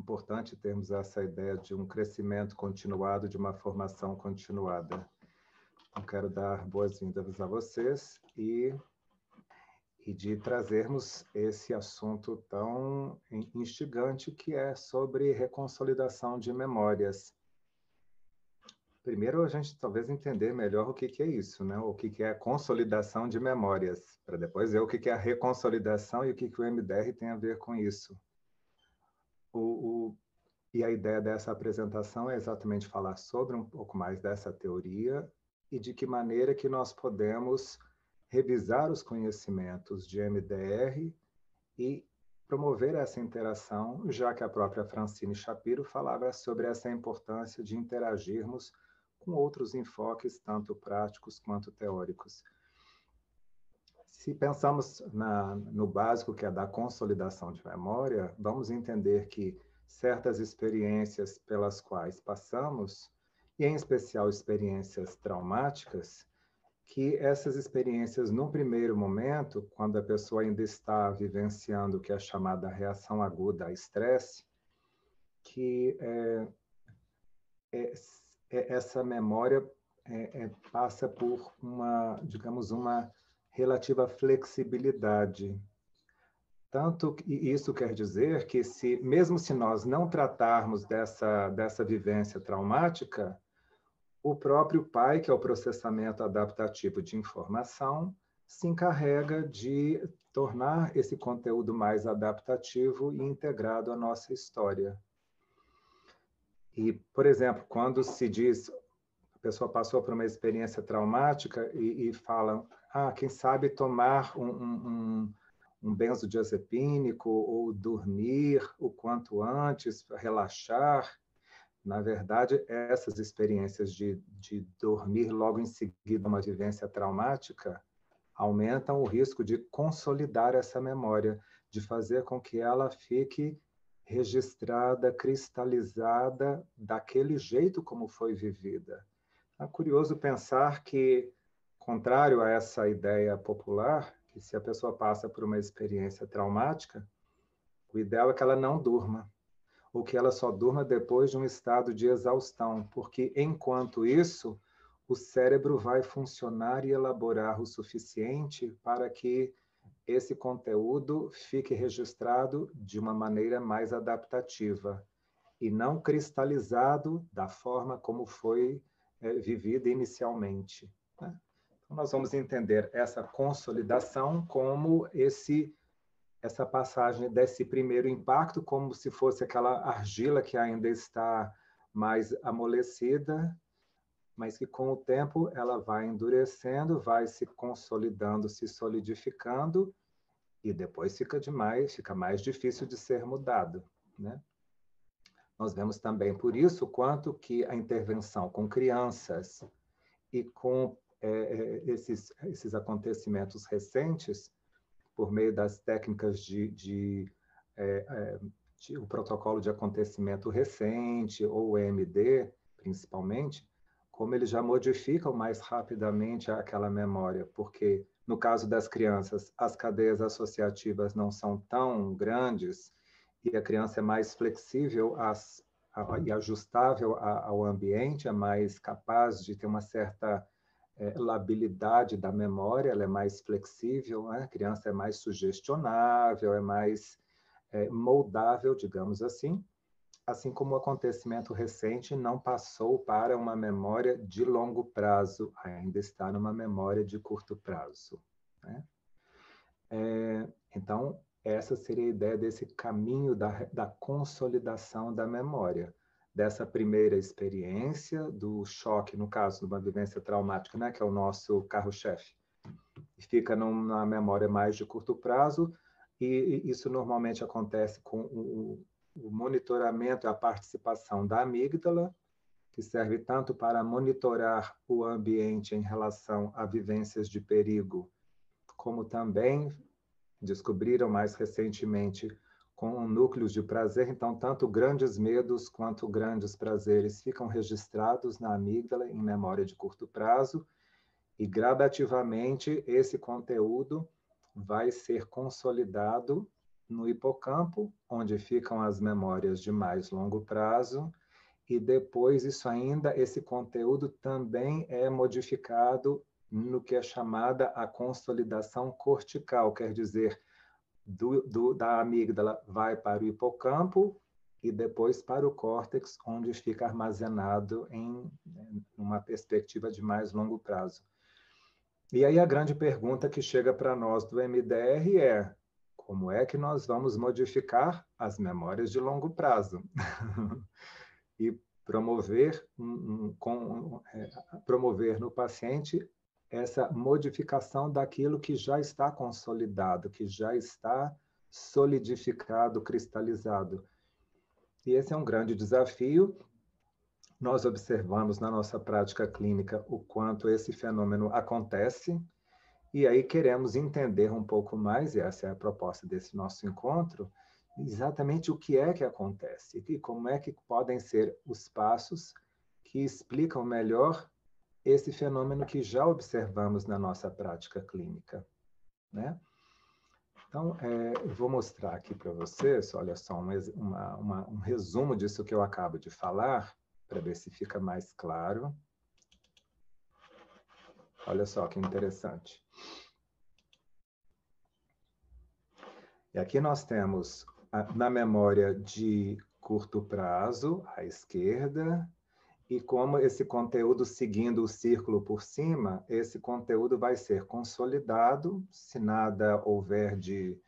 importante termos essa ideia de um crescimento continuado, de uma formação continuada. Eu quero dar boas-vindas a vocês e de trazermos esse assunto tão instigante que é sobre reconsolidação de memórias. Primeiro, a gente talvez entender melhor o que é isso, né? O que é a consolidação de memórias, para depois ver o que é a reconsolidação e o que o MDR tem a ver com isso. E a ideia dessa apresentação é exatamente falar sobre um pouco mais dessa teoria e de que maneira que nós podemos revisar os conhecimentos de MDR e promover essa interação, já que a própria Francine Shapiro falava sobre essa importância de interagirmos com outros enfoques, tanto práticos quanto teóricos. Se pensamos no básico, que é da consolidação de memória, vamos entender que certas experiências pelas quais passamos, e em especial experiências traumáticas, que essas experiências, num primeiro momento, quando a pessoa ainda está vivenciando o que é chamada reação aguda a estresse, que essa memória passa por uma, digamos, uma relativa flexibilidade. Tanto que isso quer dizer que, mesmo se nós não tratarmos dessa vivência traumática, o próprio pai, que é o processamento adaptativo de informação, se encarrega de tornar esse conteúdo mais adaptativo e integrado à nossa história. E, por exemplo, quando se diz, a pessoa passou por uma experiência traumática e fala, quem sabe tomar um benzodiazepínico ou dormir o quanto antes para relaxar. Na verdade, essas experiências de dormir logo em seguida uma vivência traumática aumentam o risco de consolidar essa memória, de fazer com que ela fique registrada, cristalizada daquele jeito como foi vivida. É curioso pensar que, contrário a essa ideia popular, que se a pessoa passa por uma experiência traumática, o ideal é que ela não durma, ou que ela só durma depois de um estado de exaustão, porque, enquanto isso, o cérebro vai funcionar e elaborar o suficiente para que esse conteúdo fique registrado de uma maneira mais adaptativa e não cristalizado da forma como foi vivida inicialmente. Né? Então, nós vamos entender essa consolidação como essa passagem desse primeiro impacto, como se fosse aquela argila que ainda está mais amolecida, mas que com o tempo ela vai endurecendo, vai se consolidando, se solidificando, e depois fica mais difícil de ser mudado, né? Nós vemos também por isso quanto que a intervenção com crianças e com esses acontecimentos recentes, por meio das técnicas de o protocolo de acontecimento recente, ou o EMD, principalmente, como eles já modificam mais rapidamente aquela memória, porque, no caso das crianças, as cadeias associativas não são tão grandes e a criança é mais flexível e ajustável ao ambiente, é mais capaz de ter uma certa labilidade da memória, ela é mais flexível, né? A criança é mais sugestionável, é mais moldável, digamos assim como o acontecimento recente não passou para uma memória de longo prazo, ainda está numa memória de curto prazo, né? Então, essa seria a ideia desse caminho da consolidação da memória, dessa primeira experiência, do choque, no caso, de uma vivência traumática, né, que é o nosso carro-chefe, e fica numa memória mais de curto prazo, e isso normalmente acontece com o monitoramento e a participação da amígdala, que serve tanto para monitorar o ambiente em relação a vivências de perigo, como também descobriram mais recentemente com núcleos de prazer. Então, tanto grandes medos quanto grandes prazeres ficam registrados na amígdala em memória de curto prazo, e gradativamente esse conteúdo vai ser consolidado no hipocampo, onde ficam as memórias de mais longo prazo, e depois esse conteúdo também é modificado no que é chamada a consolidação cortical, quer dizer, da amígdala vai para o hipocampo e depois para o córtex, onde fica armazenado em uma perspectiva de mais longo prazo. E aí a grande pergunta que chega para nós do MDR é: como é que nós vamos modificar as memórias de longo prazo? E promover no paciente essa modificação daquilo que já está consolidado, que já está solidificado, cristalizado. E esse é um grande desafio. Nós observamos na nossa prática clínica o quanto esse fenômeno acontece, e aí queremos entender um pouco mais, e essa é a proposta desse nosso encontro, exatamente o que é que acontece e como é que podem ser os passos que explicam melhor esse fenômeno que já observamos na nossa prática clínica, né? Então, eu vou mostrar aqui para vocês, olha só, um resumo disso que eu acabo de falar, para ver se fica mais claro. Olha só que interessante. E aqui nós temos, na memória de curto prazo, à esquerda, e como esse conteúdo, seguindo o círculo por cima, esse conteúdo vai ser consolidado, se nada houver de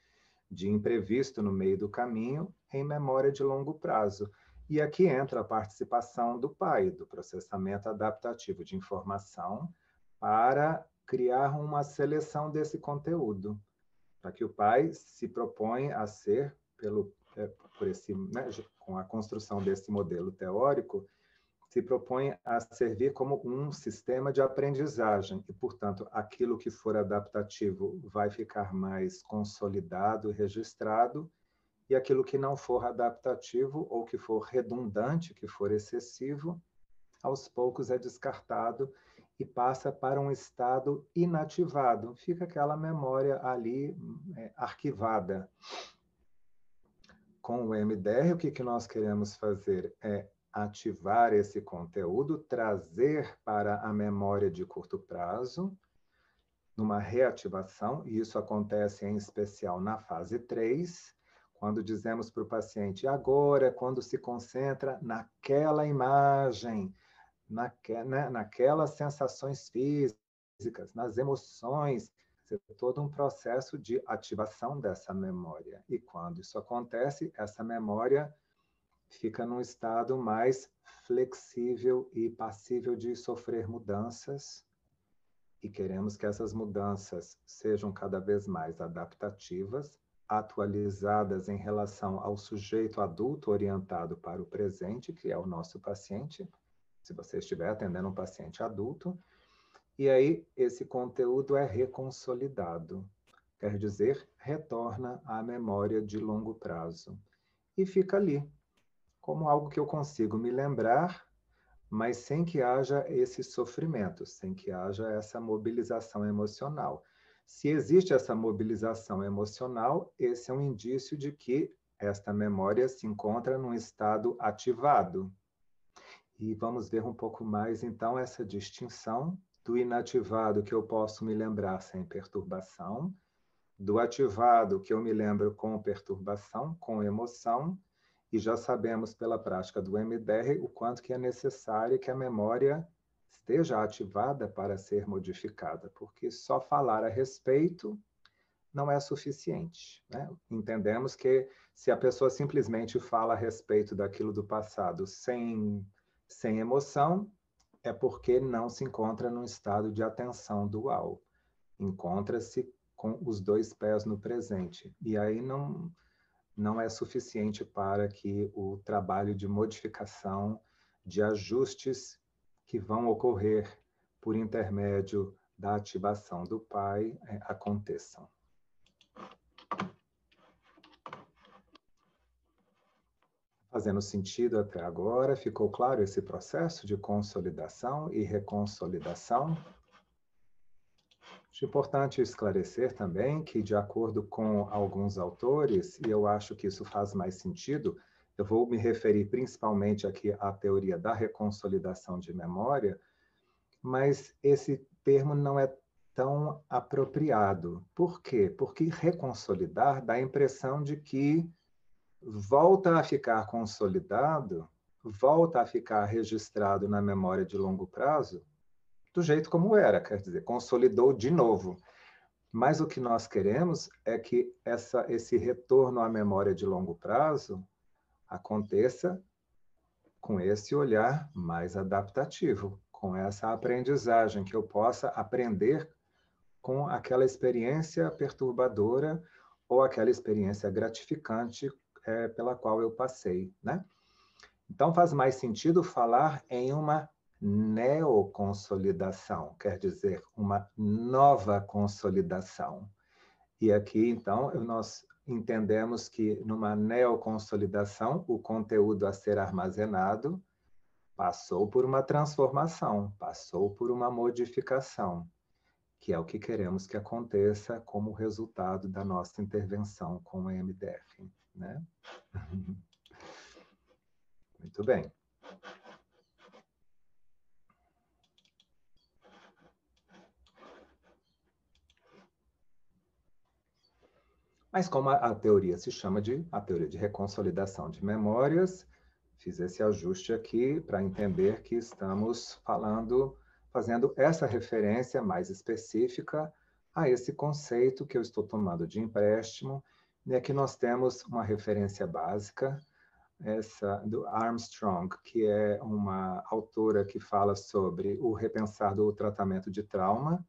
imprevisto no meio do caminho, em memória de longo prazo. E aqui entra a participação do pai, do processamento adaptativo de informação, para criar uma seleção desse conteúdo, para que o pai se propõe a ser, com a construção desse modelo teórico, se propõe a servir como um sistema de aprendizagem e, portanto, aquilo que for adaptativo vai ficar mais consolidado, registrado, e aquilo que não for adaptativo ou que for redundante, que for excessivo, aos poucos é descartado e passa para um estado inativado. Fica aquela memória ali arquivada. Com o MDR, o que nós queremos fazer é ativar esse conteúdo, trazer para a memória de curto prazo, numa reativação, e isso acontece em especial na fase 3, quando dizemos para o paciente, agora, quando se concentra naquela imagem, naquelas sensações físicas, nas emoções, todo um processo de ativação dessa memória. E quando isso acontece, essa memória fica num estado mais flexível e passível de sofrer mudanças, e queremos que essas mudanças sejam cada vez mais adaptativas, atualizadas em relação ao sujeito adulto orientado para o presente, que é o nosso paciente, se você estiver atendendo um paciente adulto, e aí esse conteúdo é reconsolidado, quer dizer, retorna à memória de longo prazo, e fica ali, como algo que eu consigo me lembrar, mas sem que haja esse sofrimento, sem que haja essa mobilização emocional. Se existe essa mobilização emocional, esse é um indício de que esta memória se encontra num estado ativado. E vamos ver um pouco mais, então, essa distinção do inativado, que eu posso me lembrar sem perturbação, do ativado, que eu me lembro com perturbação, com emoção, e já sabemos pela prática do MDR o quanto que é necessário que a memória esteja ativada para ser modificada, porque só falar a respeito não é suficiente, né? Entendemos que se a pessoa simplesmente fala a respeito daquilo do passado sem emoção, é porque não se encontra num estado de atenção dual. Encontra-se com os dois pés no presente. E aí não é suficiente para que o trabalho de modificação, de ajustes que vão ocorrer por intermédio da ativação do pai aconteçam. Fazendo sentido até agora? Ficou claro esse processo de consolidação e reconsolidação? Acho importante esclarecer também que, de acordo com alguns autores, e eu acho que isso faz mais sentido, eu vou me referir principalmente aqui à teoria da reconsolidação de memória, mas esse termo não é tão apropriado. Por quê? Porque reconsolidar dá a impressão de que volta a ficar consolidado, volta a ficar registrado na memória de longo prazo, do jeito como era, quer dizer, consolidou de novo. Mas o que nós queremos é que esse retorno à memória de longo prazo aconteça com esse olhar mais adaptativo, com essa aprendizagem, que eu possa aprender com aquela experiência perturbadora ou aquela experiência gratificante pela qual eu passei, né? Então, faz mais sentido falar em uma neoconsolidação, quer dizer, uma nova consolidação. E aqui, então, nós entendemos que numa neoconsolidação, o conteúdo a ser armazenado passou por uma transformação, passou por uma modificação, que é o que queremos que aconteça como resultado da nossa intervenção com o EMDR, né? Muito bem. Mas como a teoria se chama de a teoria de reconsolidação de memórias, fiz esse ajuste aqui para entender que estamos fazendo essa referência mais específica a esse conceito que eu estou tomando de empréstimo, e aqui nós temos uma referência básica, essa do Armstrong, que é uma autora que fala sobre o repensar do tratamento de trauma,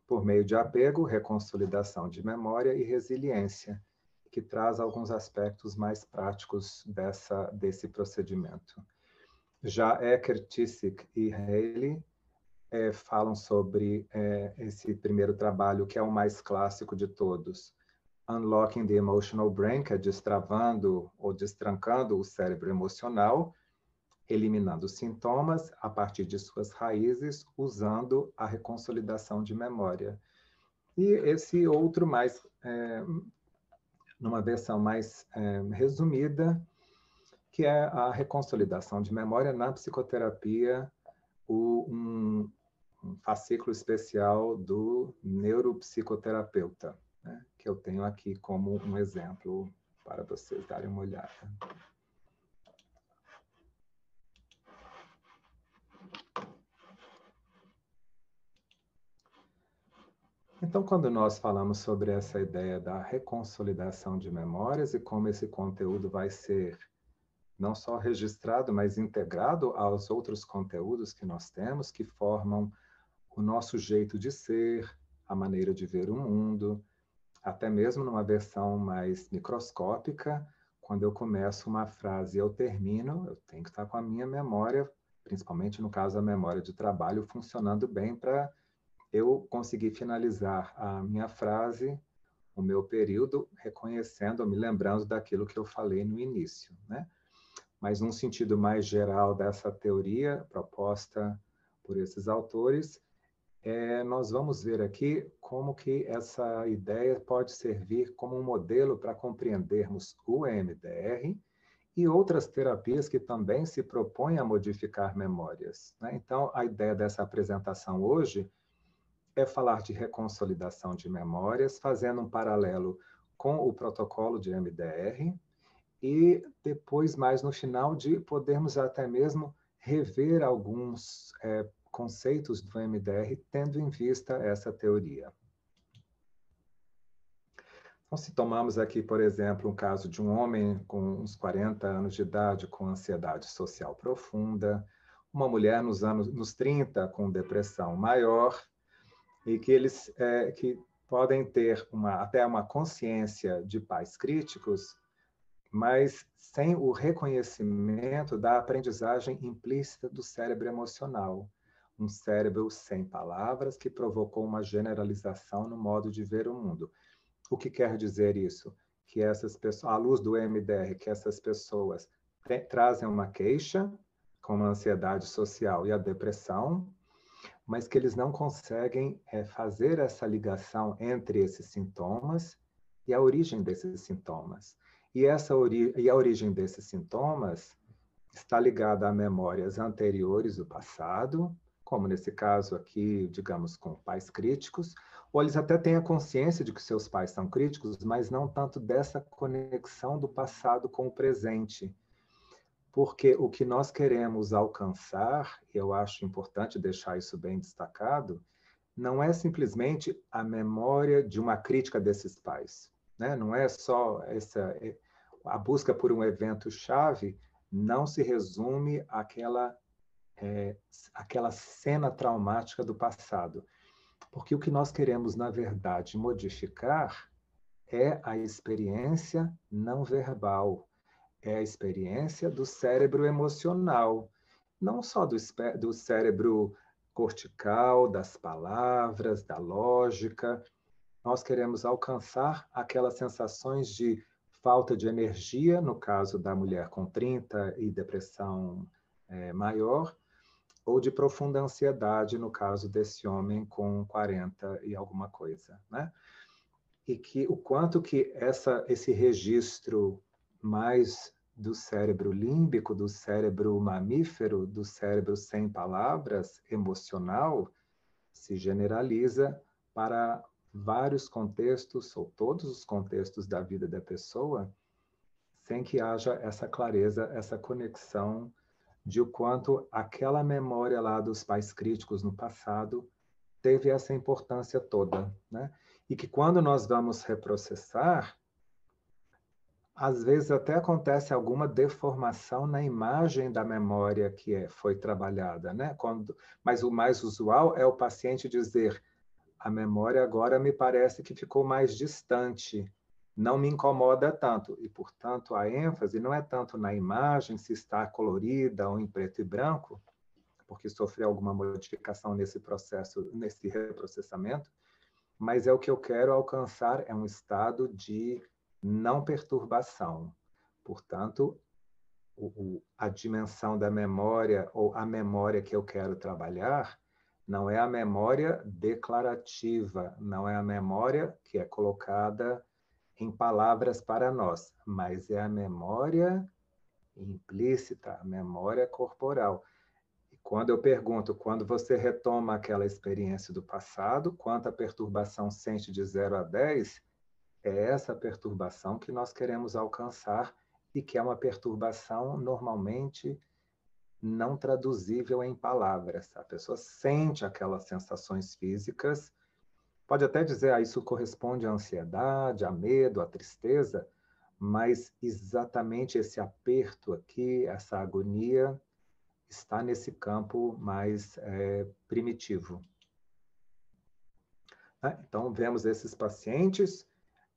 por meio de apego, reconsolidação de memória e resiliência, que traz alguns aspectos mais práticos desse procedimento. Já Eckert, Tissik e Haley falam sobre esse primeiro trabalho, que é o mais clássico de todos, Unlocking the Emotional Brain, que é destravando ou destrancando o cérebro emocional, eliminando sintomas a partir de suas raízes, usando a reconsolidação de memória. E esse outro mais, numa versão mais resumida, que é a reconsolidação de memória na psicoterapia, um fascículo especial do neuropsicoterapeuta, né, que eu tenho aqui como um exemplo para vocês darem uma olhada. Então, quando nós falamos sobre essa ideia da reconsolidação de memórias e como esse conteúdo vai ser não só registrado, mas integrado aos outros conteúdos que nós temos, que formam o nosso jeito de ser, a maneira de ver o mundo, até mesmo numa versão mais microscópica, quando eu começo uma frase e eu termino, eu tenho que estar com a minha memória, principalmente no caso a memória de trabalho, funcionando bem para eu conseguir finalizar a minha frase, o meu período, reconhecendo, me lembrando daquilo que eu falei no início, né? Mas num sentido mais geral dessa teoria proposta por esses autores, nós vamos ver aqui como que essa ideia pode servir como um modelo para compreendermos o EMDR e outras terapias que também se propõem a modificar memórias, né? Então, a ideia dessa apresentação hoje é falar de reconsolidação de memórias, fazendo um paralelo com o protocolo de EMDR, e depois, mais no final, de podermos até mesmo rever alguns conceitos do MDR, tendo em vista essa teoria. Então, se tomamos aqui, por exemplo, um caso de um homem com uns 40 anos de idade com ansiedade social profunda, uma mulher nos 30 com depressão maior, e que eles que podem ter até uma consciência de pais críticos, mas sem o reconhecimento da aprendizagem implícita do cérebro emocional. Um cérebro sem palavras que provocou uma generalização no modo de ver o mundo. O que quer dizer isso? Que essas pessoas, à luz do EMDR, que essas pessoas trazem uma queixa, como a ansiedade social e a depressão, mas que eles não conseguem fazer essa ligação entre esses sintomas e a origem desses sintomas. E a origem desses sintomas está ligada a memórias anteriores do passado, como nesse caso aqui, digamos, com pais críticos, ou eles até têm a consciência de que seus pais são críticos, mas não tanto dessa conexão do passado com o presente. Porque o que nós queremos alcançar, e eu acho importante deixar isso bem destacado, não é simplesmente a memória de uma crítica desses pais, né? Não é só a busca por um evento-chave, não se resume àquela cena traumática do passado. Porque o que nós queremos, na verdade, modificar é a experiência não verbal, é a experiência do cérebro emocional, não só do cérebro cortical, das palavras, da lógica. Nós queremos alcançar aquelas sensações de falta de energia, no caso da mulher com 30 e depressão maior, ou de profunda ansiedade, no caso desse homem com 40 e alguma coisa, né? E que o quanto que esse registro mais do cérebro límbico, do cérebro mamífero, do cérebro sem palavras, emocional, se generaliza para vários contextos, ou todos os contextos da vida da pessoa, sem que haja essa clareza, essa conexão de o quanto aquela memória lá dos pais críticos no passado teve essa importância toda, né? E que quando nós vamos reprocessar, às vezes até acontece alguma deformação na imagem da memória que foi trabalhada, né? Mas o mais usual é o paciente dizer: a memória agora me parece que ficou mais distante, não me incomoda tanto. E, portanto, a ênfase não é tanto na imagem, se está colorida ou em preto e branco, porque sofreu alguma modificação nesse processo, nesse reprocessamento, mas é o que eu quero alcançar, é um estado de não perturbação. Portanto, a dimensão da memória, ou a memória que eu quero trabalhar, não é a memória declarativa, não é a memória que é colocada em palavras para nós, mas é a memória implícita, a memória corporal. E quando eu pergunto, quando você retoma aquela experiência do passado, quanta perturbação sente de 0 a 10, é essa perturbação que nós queremos alcançar e que é uma perturbação normalmente não traduzível em palavras. A pessoa sente aquelas sensações físicas, pode até dizer, isso corresponde à ansiedade, a medo, à tristeza, mas exatamente esse aperto aqui, essa agonia, está nesse campo mais primitivo. Então, vemos esses pacientes,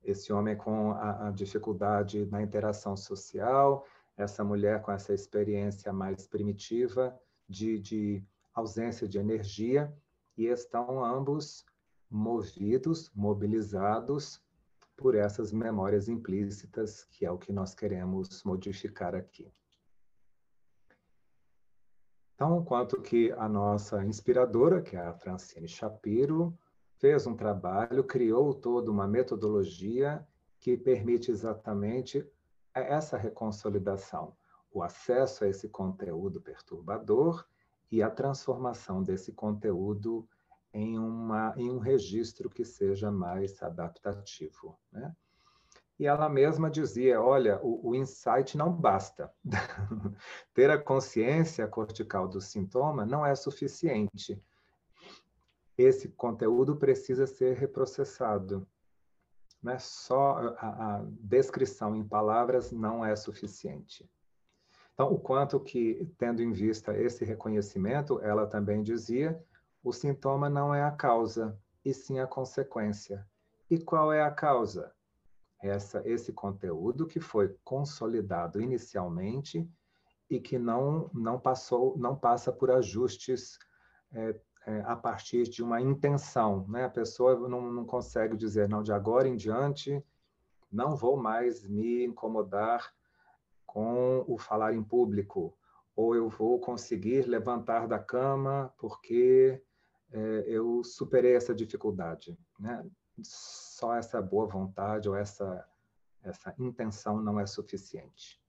esse homem com a dificuldade na interação social, essa mulher com essa experiência mais primitiva de ausência de energia, e estão ambos movidos, mobilizados por essas memórias implícitas, que é o que nós queremos modificar aqui. Então, quanto que a nossa inspiradora, que é a Francine Shapiro, fez um trabalho, criou toda uma metodologia que permite exatamente essa reconsolidação, o acesso a esse conteúdo perturbador e a transformação desse conteúdo em um registro que seja mais adaptativo, né? E ela mesma dizia, olha, o insight não basta. Ter a consciência cortical do sintoma não é suficiente. Esse conteúdo precisa ser reprocessado. Não é só a descrição em palavras não é suficiente. Então, o quanto que, tendo em vista esse reconhecimento, ela também dizia, o sintoma não é a causa, e sim a consequência. E qual é a causa? Esse conteúdo que foi consolidado inicialmente e que não passa por ajustes a partir de uma intenção, né? A pessoa não consegue dizer, não, de agora em diante, não vou mais me incomodar com o falar em público, ou eu vou conseguir levantar da cama porque eu superei essa dificuldade, né? Só essa boa vontade ou essa intenção não é suficiente.